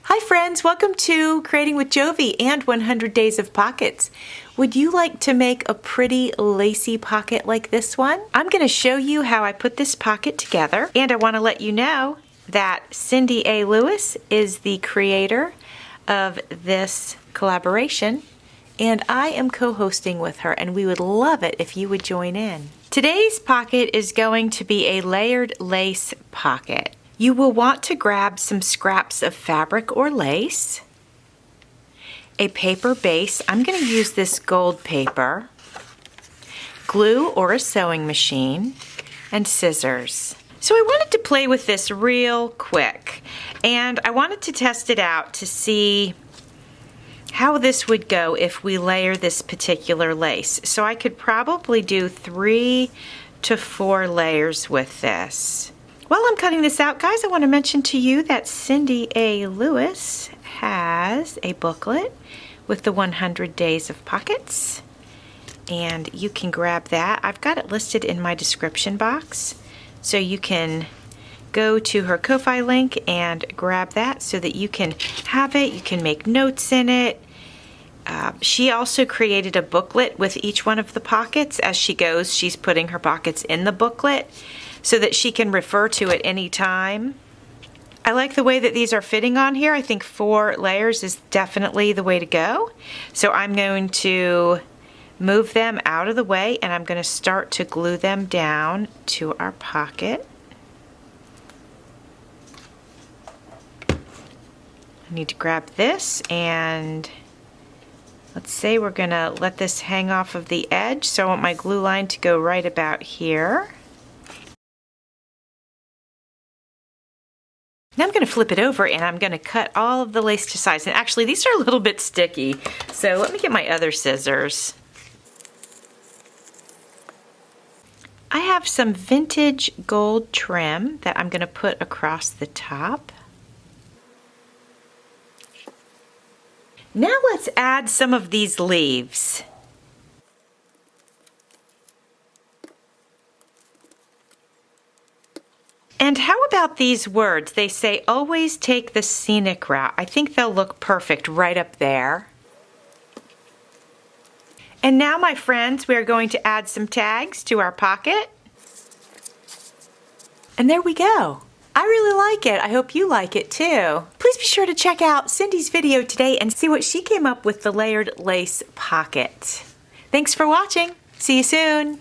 Hi friends, welcome to Creating with Jovi and 100 Days of Pockets. Would you like to make a pretty lacy pocket like this one? I'm going to show you how I put this pocket together, and I want to let you know that Cindy A. Lewis is the creator of this collaboration, and I am co-hosting with her, and we would love it if you would join in. Today's pocket is going to be a layered lace pocket. You will want to grab some scraps of fabric or lace, a paper base. I'm going to use this gold paper, glue or a sewing machine, and scissors. So I wanted to play with this real quick, and I wanted to test it out to see how this would go if we layer this particular lace. So I could probably do 3 to 4 layers with this. While I'm cutting this out, guys, I want to mention to you that Cindy A. Lewis has a booklet with the 100 Days of Pockets, and you can grab that. I've got it listed in my description box, so you can go to her Ko-Fi link and grab that so that you can have it. You can make notes in it. She also created a booklet with each one of the pockets. As she goes, she's putting her pockets in the booklet so that she can refer to it any time. I like the way that these are fitting on here. I think 4 layers is definitely the way to go. So I'm going to move them out of the way, and I'm going to start to glue them down to our pocket. I need to grab this, and let's say we're going to let this hang off of the edge. So I want my glue line to go right about here. Now I'm going to flip it over, and I'm going to cut all of the lace to size. And actually, these are a little bit sticky, so let me get my other scissors. I have some vintage gold trim that I'm going to put across the top. Now let's add some of these leaves. And how about these words? They say, always take the scenic route. I think they'll look perfect right up there. And now, my friends, we are going to add some tags to our pocket. And there we go. I really like it. I hope you like it too. Please be sure to check out Cindy's video today and see what she came up with the layered lace pocket. Thanks for watching. See you soon.